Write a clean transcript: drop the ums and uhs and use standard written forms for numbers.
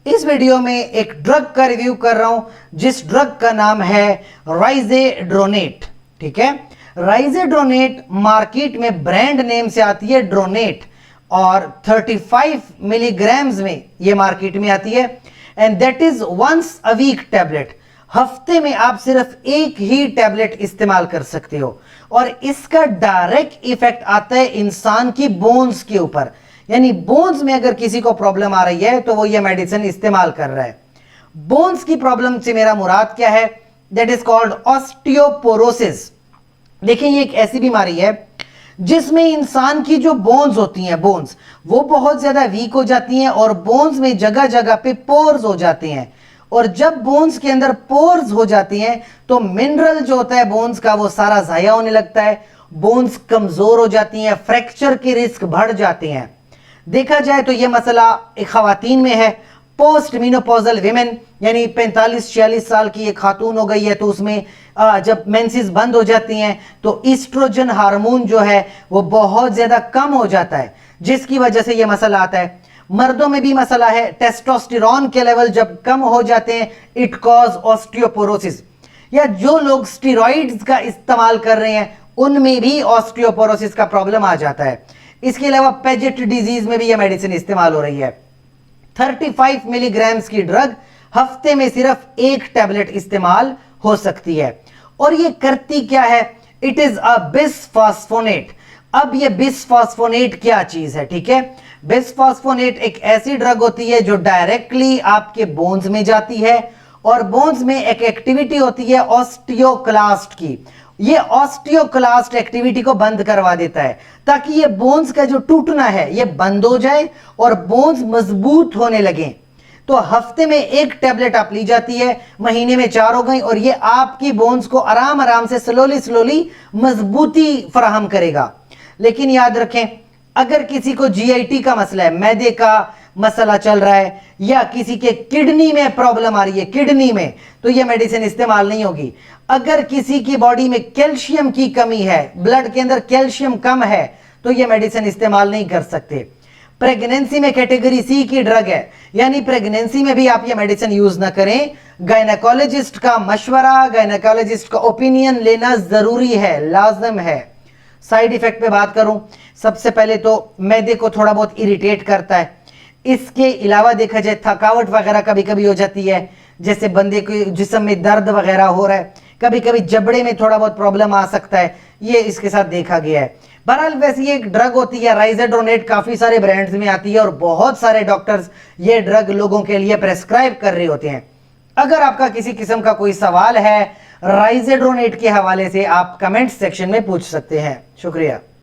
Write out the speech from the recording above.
इस वीडियो में एक ड्रग का रिव्यू कर रहा हूं जिस ड्रग का नाम है राइजेड्रोनेट। ठीक है, राइजेड्रोनेट मार्केट में ब्रांड नेम से आती है ड्रोनेट और 35 मिलीग्राम्स में ये मार्केट में आती है and that is once a week tablet. हफ्ते में आप सिर्फ एक ही टैबलेट इस्तेमाल कर सकते हो और इसका डायरेक्ट इफेक्ट आता है इंसान की बोन्स के ऊपर। यानी बोन्स में अगर किसी को प्रॉब्लम आ रही है तो वो ये मेडिसिन इस्तेमाल कर रहा है। बोन्स की प्रॉब्लम से मेरा मुराद क्या है? That is called osteoporosis. देखिए, ये एक ऐसी बीमारी है जिसमें इंसान की जो बोन्स होती हैं, बोन्स वो बहुत ज्यादा वीक हो जाती हैं और बोन्स में जगह जगह पे पोर्स हो जाते हैं और जब बोन्स के अंदर पोर्स हो जाती हैं तो मिनरल जो होता है बोन्स का वो सारा जाया होने लगता है, बोन्स कमजोर हो जाती हैं, फ्रैक्चर के रिस्क बढ़ जाते हैं। देखा जाए तो ये मसला एक खवातीन में है, पोस्ट मीनोपॉजल विमेन, यानी 45-46 साल की एक खातून हो गई है तो उसमें जब मेंसेस बंद हो जाती हैं तो ईस्ट्रोजन हार्मोन जो है वो बहुत ज्यादा कम हो जाता है जिसकी वजह से ये मसला आता है। मर्दों में भी मसला है, टेस्टोस्टेरोन के लेवल जब कम हो जाते हैं इट कॉज ऑस्टियोपोरोसिस। या जो लोग स्टेरॉइड्स का इस्तेमाल कर रहे हैं उनमें भी ऑस्टियोपोरोसिस का प्रॉब्लम आ जाता है। इसके अलावा पेजेट डिजीज में भी यह मेडिसिन इस्तेमाल हो रही है। 35 मिलीग्राम्स की ड्रग हफ्ते में सिर्फ एक टैबलेट इस्तेमाल हो सकती है और ये करती क्या है? It is a bisphosphonate. अब ये बिसफॉस्फोनेट क्या चीज है? ठीक है, बिसफॉस्फोनेट एक ऐसी ड्रग होती है जो डायरेक्टली आपके बोन्स में जाती है और बोन्स में एक एक्टिविटी होती है ऑस्टियोक्लास्ट की। ये ऑस्टियोक्लास्ट एक्टिविटी को बंद करवा देता है ताकि ये बोन्स का जो टूटना है ये बंद हो जाए और बोन्स मजबूत होने लगे। तो हफ्ते में एक टैबलेट आप ली जाती है, महीने में 4 हो गई और ये आपकी बोन्स को आराम आराम से स्लोली मजबूती फराहम करेगा। लेकिन याद रखें, अगर किसी को जीआईटी का मसला है, मैदे का मसला चल रहा है या किसी के किडनी में प्रॉब्लम आ रही है, किडनी में, तो यह मेडिसिन इस्तेमाल नहीं होगी। अगर किसी की बॉडी में कैल्शियम की कमी है, ब्लड के अंदर कैल्शियम कम है, तो यह मेडिसिन इस्तेमाल नहीं कर सकते। प्रेगनेंसी में कैटेगरी सी की ड्रग है, यानी प्रेगनेंसी में भी आप ये मेडिसिन यूज ना करें। गायनेकोलॉजिस्ट का मशवरा, गायनेकोलॉजिस्ट का ओपिनियन लेना जरूरी है, लाजम है। साइड इफेक्ट पे बात करूं, सबसे पहले तो मैदे को थोड़ा बहुत इरिटेट करता है। इसके अलावा देखा जाए थकावट वगैरह कभी कभी हो जाती है, जैसे बंदे के जिस्म में दर्द वगैरह हो रहा है, कभी कभी जबड़े में थोड़ा बहुत प्रॉब्लम आ सकता है, ये इसके साथ देखा गया है। बहरहाल वैसे ये एक ड्रग होती है राइजेड्रोनेट, काफी सारे ब्रांड्स में आती है और बहुत सारे डॉक्टर्स ये ड्रग लोगों के लिए प्रेस्क्राइब कर रहे होते हैं। अगर आपका किसी किस्म का कोई सवाल है राइजेड्रोनेट के हवाले से आप कमेंट सेक्शन में पूछ सकते हैं। शुक्रिया।